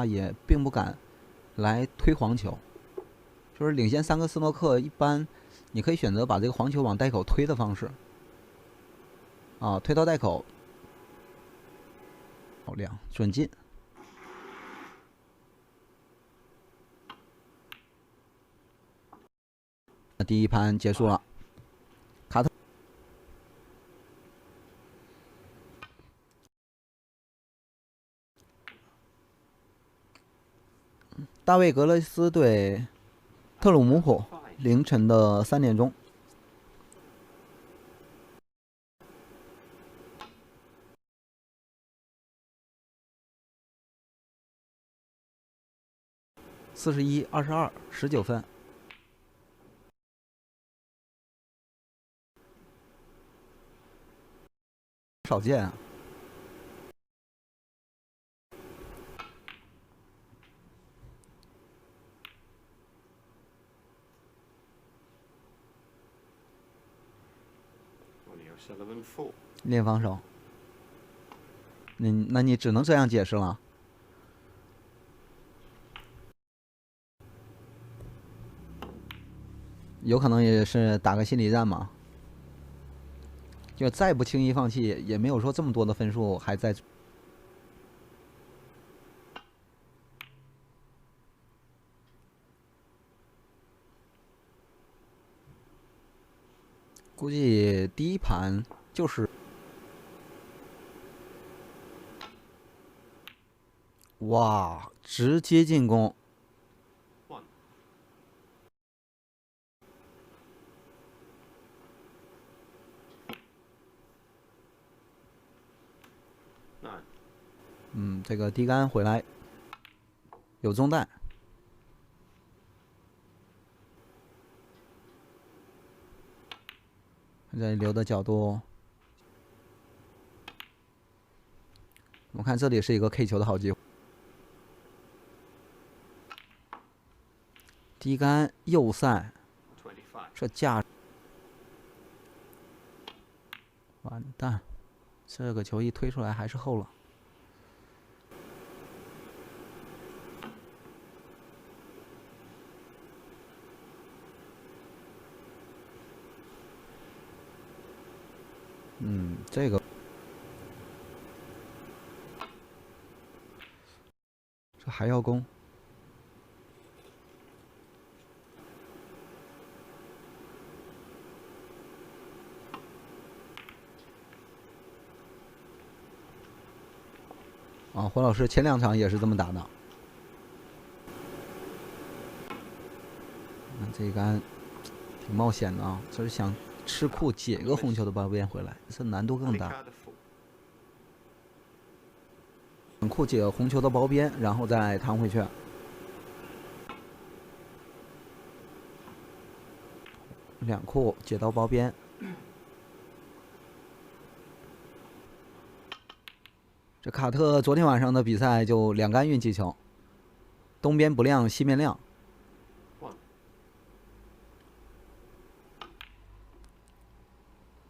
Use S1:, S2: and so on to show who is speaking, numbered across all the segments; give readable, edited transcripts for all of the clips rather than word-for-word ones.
S1: 也并不敢来推黄球，就是领先3个斯诺克，一般你可以选择把这个黄球往袋口推的方式，推到袋口，好亮，准进。第一盘结束了，卡特。大卫·格雷斯对特鲁姆普，凌晨的3点钟。41-22，19分。少见啊。练防守，那你只能这样解释了。有可能也是打个心理战嘛，就再不轻易放弃，也没有说这么多的分数还在。估计第一盘就是，哇，直接进攻。这个低杆回来有中带，这里留的角度，我们看这里是一个 K 球的好机会。低杆右塞，这架，完蛋，这个球一推出来还是后了。这个这还要攻。胡老师前2场也是这么打的。这一杆挺冒险的啊，这是想吃库解个红球的包边回来，这难度更大。库解红球的包边，然后再弹回去。2库解到包边。这卡特昨天晚上的比赛就2杆运气球，东边不亮西边亮。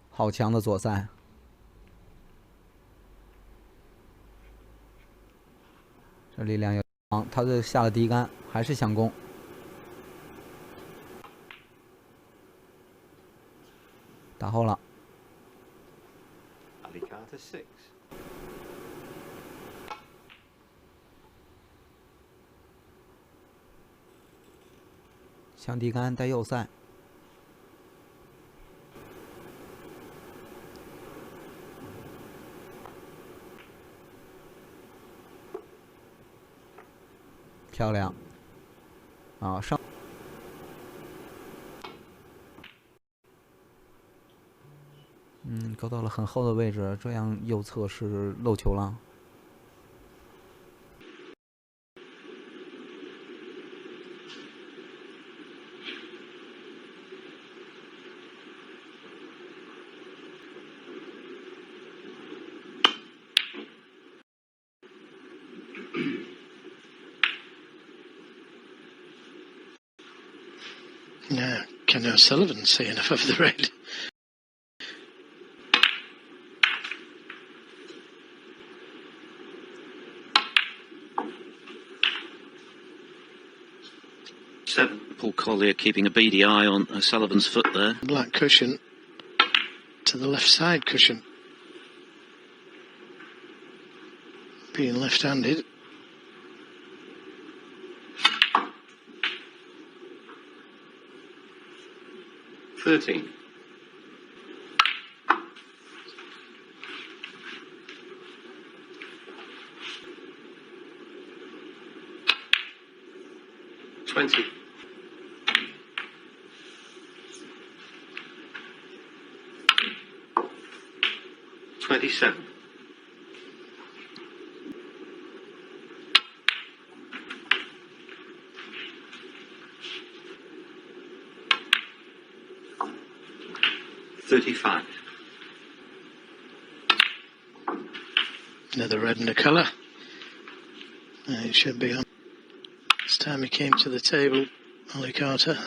S1: 好强的左塞。这力量有，他这下了第一杆，还是想攻。打后了。向低杆带右塞。漂亮。上。勾到了很厚的位置，这样右侧是漏球了。
S2: Yeah, can O'Sullivan see enough of the red?
S3: 7. Paul Collier keeping a beady eye on O'Sullivan's foot there.
S2: Black cushion to the left side cushion. Being left-handed.
S3: $13. $20. $27. $35.
S2: Another red and a colour. It should be on. This time he came to the table, Ollie Carter.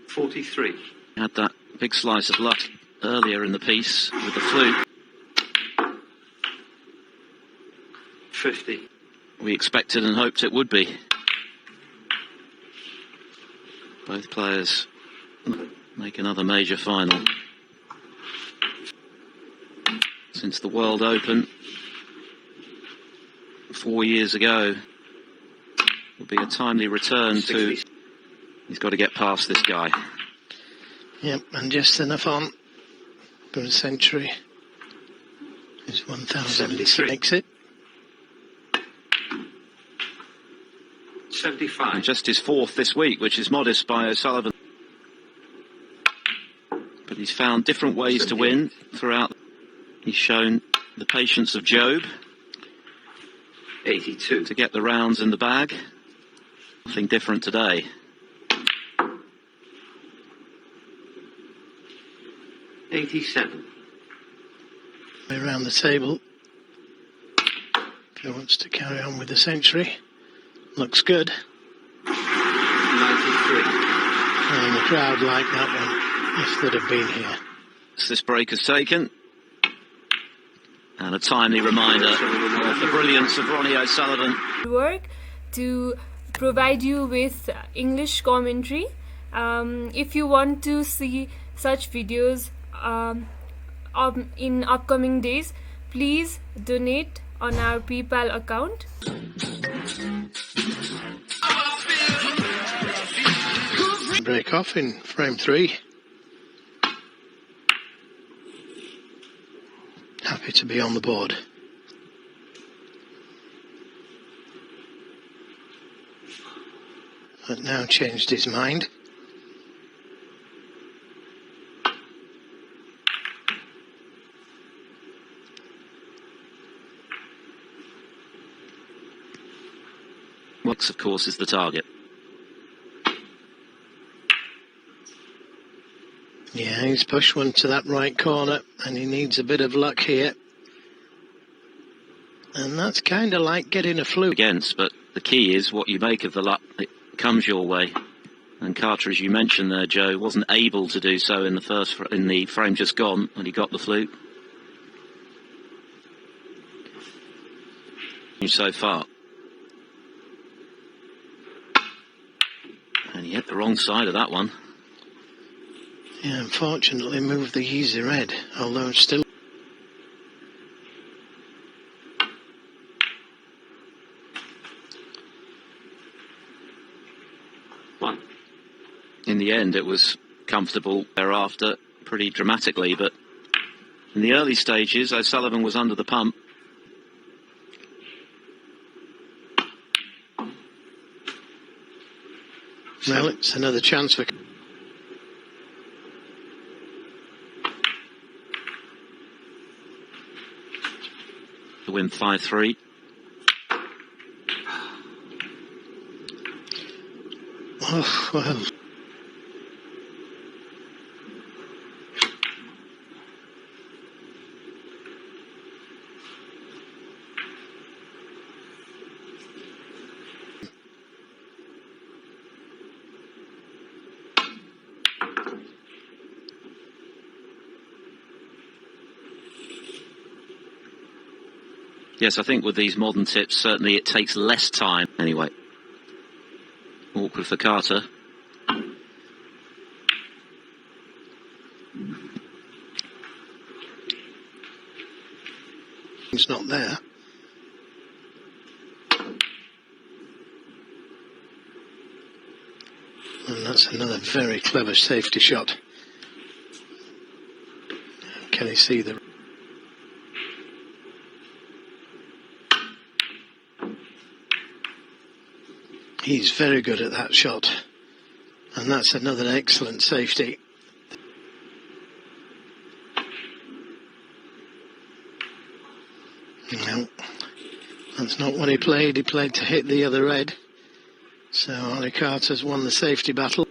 S3: 43. Had that big slice of luck earlier in the piece with the flute. 50. We expected and hoped it would be. Both players make another major final. Since the World Open 4 years ago, will be a timely return 60. To. He's got to get past this guy.
S2: Yep, and just enough on for a century. Is 1,000 makes it.
S3: 75. And just his fourth this week, which is modest by O'Sullivan. But he's found different ways 70. To win throughout. He's shown the patience of Job. 82. To get the rounds in the bag. Nothing different today. 87.
S2: Around the table. If he wants to carry on with the century. Looks good.
S3: 93.
S2: And the crowd like that one, if they'd have been here.
S3: This break has taken. And a timely reminder of the brilliance of Ronnie O'Sullivan.
S4: Work to provide you with English commentary. If you want to see such videos in upcoming days, please donate on our PayPal account.
S2: Break off in frame 3. Happy to be on the board. But now changed his mind.
S3: Wax, of course, is the target.
S2: Yeah, he's pushed one to that right corner, and he needs a bit of luck here. And that's kind of like getting a fluke.
S3: Against, but the key is what you make of the luck. It comes your way. And Carter, as you mentioned there, Joe, wasn't able to do so in the frame just gone when he got the flute. So far. And he hit the wrong side of that one.
S2: Yeah, unfortunately moved the easy red, although still.
S3: One. In the end, it was comfortable thereafter, pretty dramatically, but in the early stages, O'Sullivan was under the pump.
S2: Well, it's another chance for.
S3: To win 5-3.
S2: Oh, well.
S3: Yes, I think with these modern tips, certainly it takes less time. Anyway, Awkward for Carter.
S2: It's not there. And that's another very clever safety shot. Can you see the... He's very good at that shot. And that's another excellent safety. No, that's not what he played. He played to hit the other red. So Ollie Carter's won the safety battle.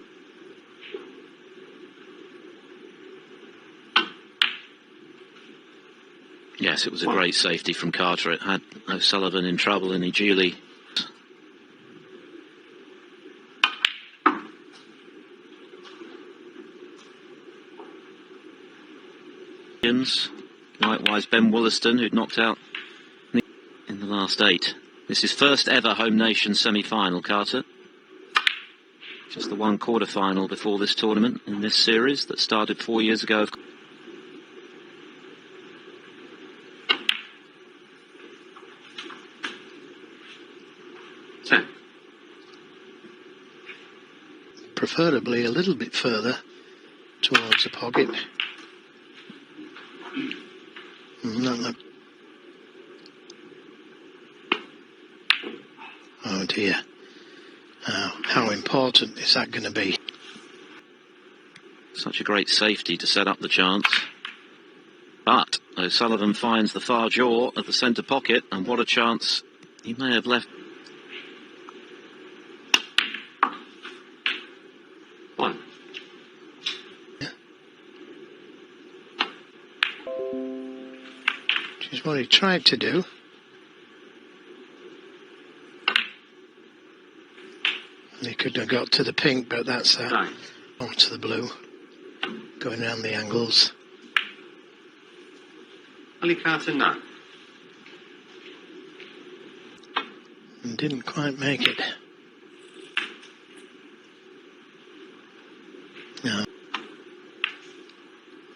S3: Yes, it was a great safety from Carter. It had O'Sullivan in trouble, and he duly... Likewise, Ben Wollaston, who'd knocked out in the last 8. This is first ever home nation semi-final, Carter. Just the one quarter-final before this tournament in this series that started 4 years ago.
S2: Preferably a little bit further towards the pocket. No. Oh dear. How important is that going to be?
S3: Such a great safety to set up the chance. But O'Sullivan finds the far jaw of the centre pocket, and what a chance he may have left.
S5: One.
S2: Which is what he tried to do. He could have got to the pink, but that's onto the blue. Going around the angles.
S5: Ollie Carter, no.
S2: And didn't quite make it. No.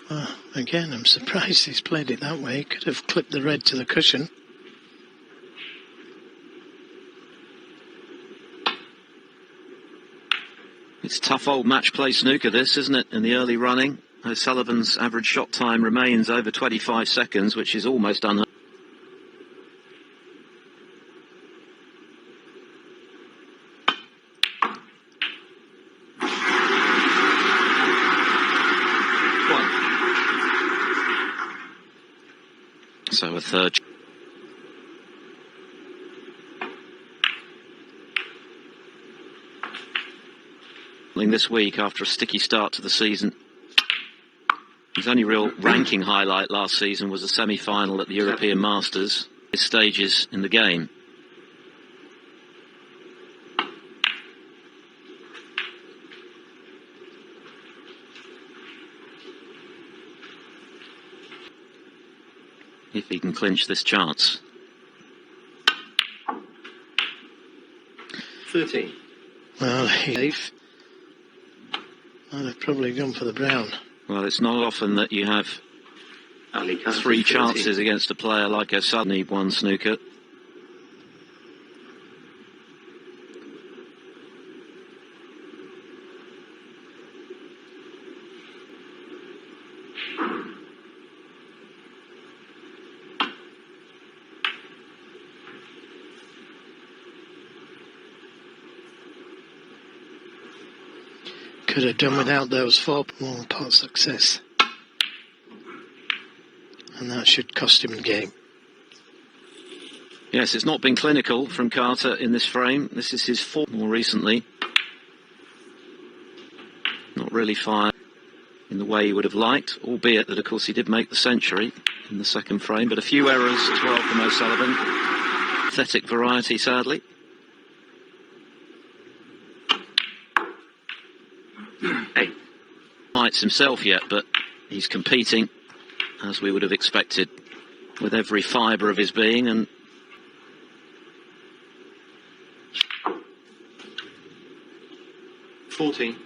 S2: Well, again, I'm surprised he's played it that way. He could have clipped the red to the cushion.
S3: It's tough old match play snooker, this, isn't it? In the early running, O'Sullivan's average shot time remains over 25 seconds, which is almost unheard. So a third. This week after a sticky start to the season. His only real ranking highlight last season was a semi-final at the European Masters. His stages in the game. If he can clinch this chance.
S5: 13.
S2: Well, safe. I'd have probably gone for the brown.
S3: Well, it's not often that you have three chances against a player like O'Sullivan. Need one snooker.
S2: Could have done without those 4 pot success. And that should cost him the game.
S3: Yes, it's not been clinical from Carter in this frame. This is his 4th more recently. Not really fired in the way he would have liked, albeit that, of course, he did make the century in the second frame. But a few errors as well from O'Sullivan. Pathetic variety, sadly. Fights himself yet, but he's competing as we would have expected with every fibre of his being. And
S5: 14.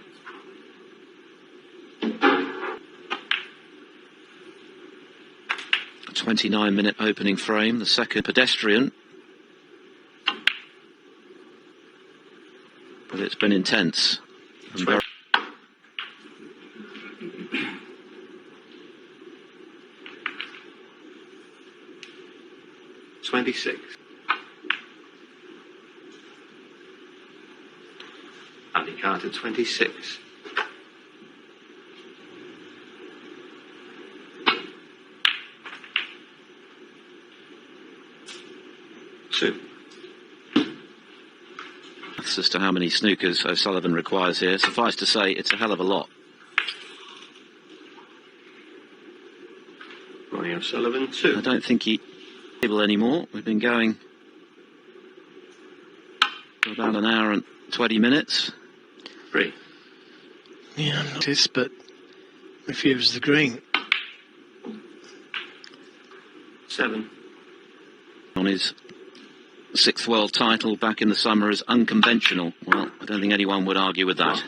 S3: A 29-minute opening frame, the second pedestrian. But it's been intense. And very
S5: 26. Andy Carter, 26. Two.
S3: That's as to how many snookers O'Sullivan requires here. Suffice to say, it's a hell of a lot.
S5: Ronnie O'Sullivan, 2.
S3: I don't think he's able anymore. We've been going for about an hour and 20 minutes.
S5: 3.
S2: Yeah, I noticed, but refused the green.
S5: 7.
S3: On his 6th world title back in the summer is unconventional. Well, I don't think anyone would argue with that.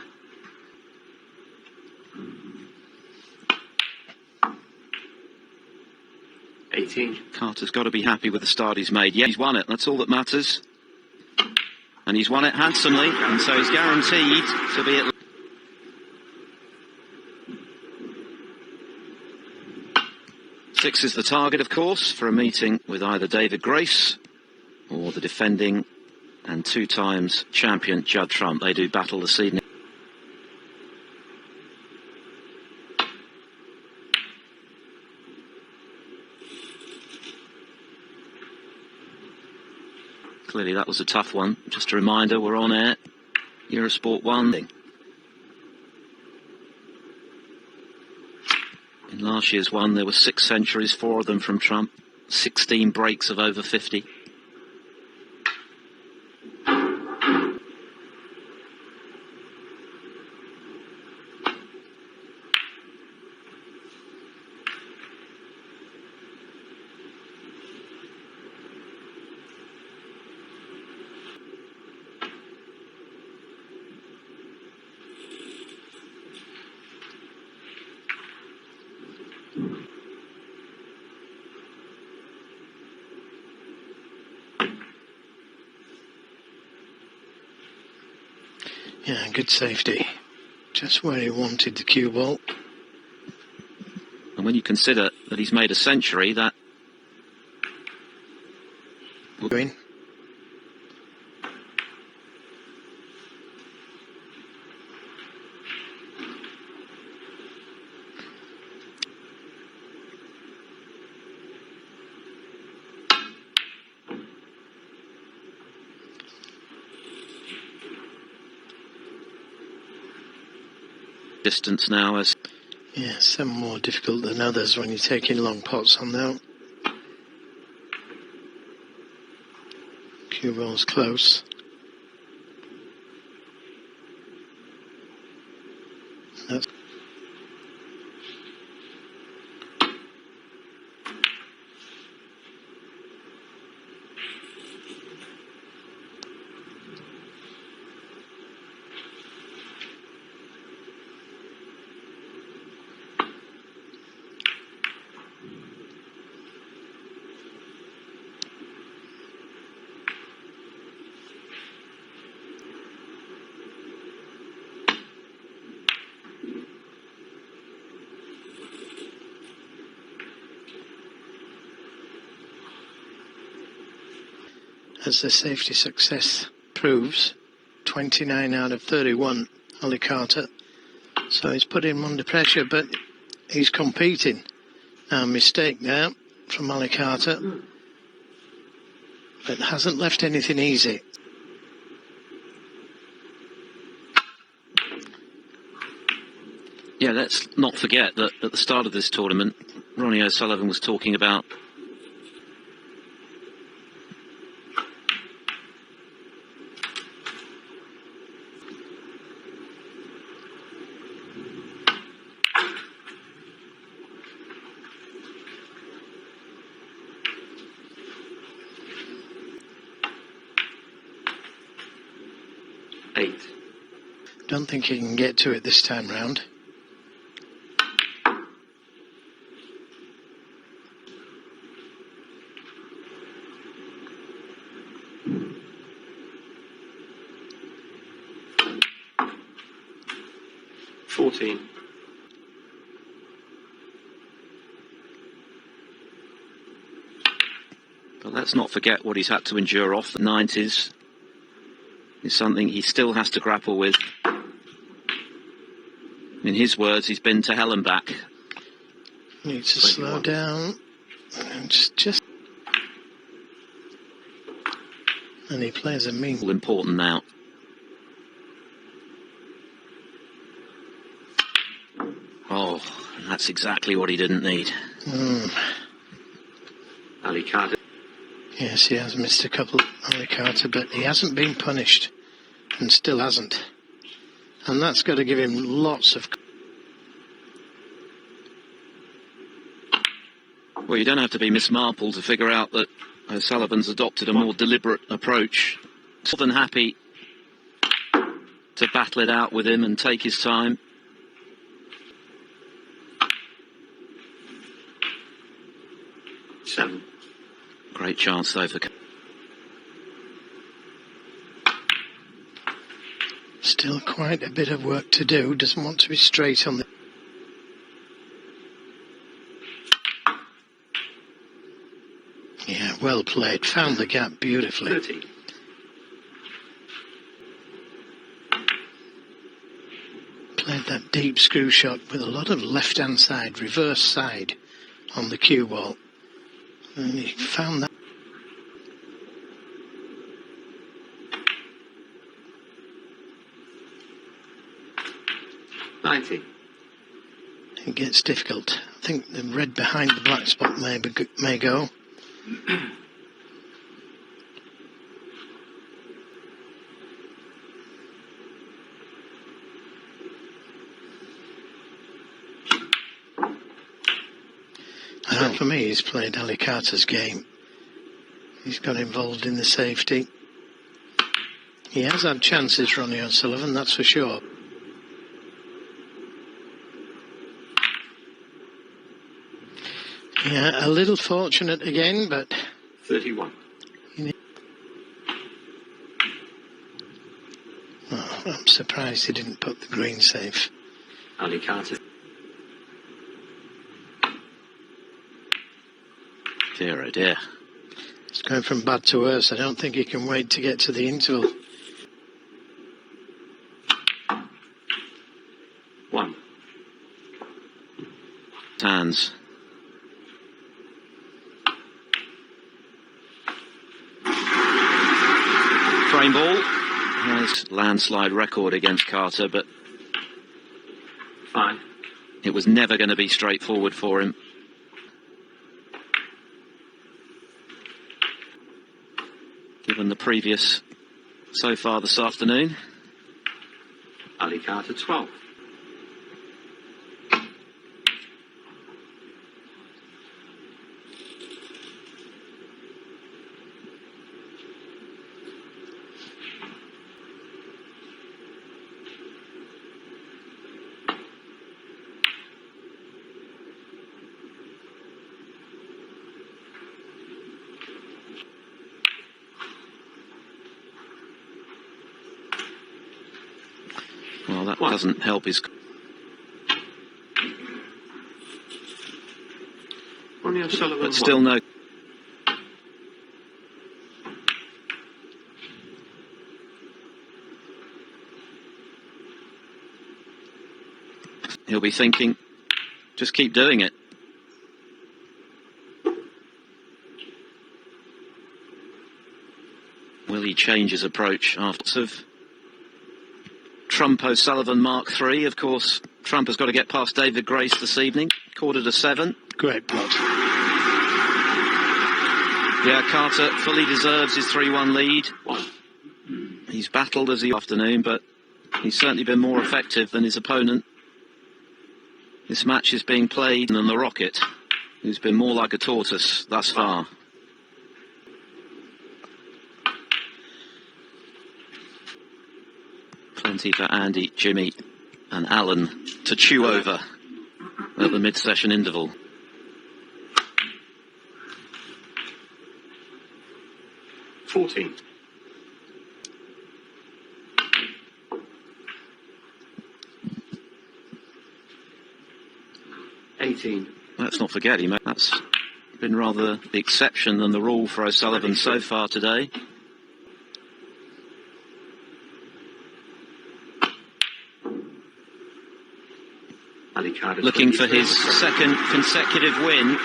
S3: Carter's got to be happy with the start he's made. Yeah, he's won it. That's all that matters. And he's won it handsomely, and so he's guaranteed to be at... Six is the target, of course, for a meeting with either David Grace or the defending and 2 times champion Judd Trump. They do battle this evening. Clearly that was a tough one. Just a reminder, we're on air. Eurosport 1. In last year's one, there were 6 centuries, 4 of them from Trump, 16 breaks of over 50.
S2: Yeah, good safety. Just where he wanted the cue ball.
S3: And when you consider that he's made a century, that...
S2: Green.
S3: Distance now as...
S2: Yeah, some more difficult than others when you're taking long pots on that. Cue ball's close. That's as the safety success proves, 29 out of 31, Ollie Carter. So he's put him under pressure, but he's competing. Mistake there from Ollie Carter, but hasn't left anything easy.
S3: Yeah, let's not forget that at the start of this tournament, Ronnie O'Sullivan was talking about
S2: Don't think he can get to it this time round.
S3: But let's not forget what he's had to endure off the 90s. It's something he still has to grapple with. In his words, he's been to hell and back.
S2: Needs to slow down. And just... And he plays a mean...
S3: All important now. Oh, that's exactly what he didn't need.
S5: Ali Carter.
S2: Yes, he has missed a couple, Ali Carter, but he hasn't been punished. And still hasn't. And that's got to give him lots of...
S3: Well, you don't have to be Miss Marple to figure out that O'Sullivan's adopted a more deliberate approach. More than happy to battle it out with him and take his time. Great chance, though, for...
S2: Still quite a bit of work to do. Doesn't want to be straight on the... Yeah, well played. Found the gap beautifully.
S5: 30.
S2: Played that deep screw shot with a lot of left-hand side, reverse side on the cue ball. And he found that. It gets difficult. I think the red behind the black spot may go. For me, he's played Ali Carter's game. He's got involved in the safety. He has had chances, Ronnie O'Sullivan, that's for sure. Yeah, a little fortunate again, but...
S5: 31.
S2: Oh, I'm surprised he didn't put the green safe.
S5: Ali Carter.
S3: Dear, oh dear.
S2: It's going from bad to worse. I don't think he can wait to get to the interval.
S5: 1.
S3: Hands. Frame ball. Nice landslide record against Carter, but
S5: 5.
S3: it was never going to be straightforward for him. Given the previous so far this afternoon.
S5: Ali Carter 12.
S3: Well, that doesn't help his...
S5: Ronnie O'Sullivan.
S3: But still no... He'll be thinking, just keep doing it. Will he change his approach after... Trump O'Sullivan Mark III, of course. Trump has got to get past David Grace this evening. 6:45.
S2: Great plot.
S3: Yeah, Carter fully deserves his 3-1 lead. He's battled as the afternoon, but he's certainly been more effective than his opponent. This match is being played than the Rocket, who's been more like a tortoise thus far. Plenty for Andy, Jimmy and Alan to chew over at the mid-session interval.
S5: $14. 18.
S3: Let's not forget him. That's been rather the exception than the rule for O'Sullivan so far today.
S5: Ali Carter
S3: Looking for
S5: 23.
S3: his second consecutive win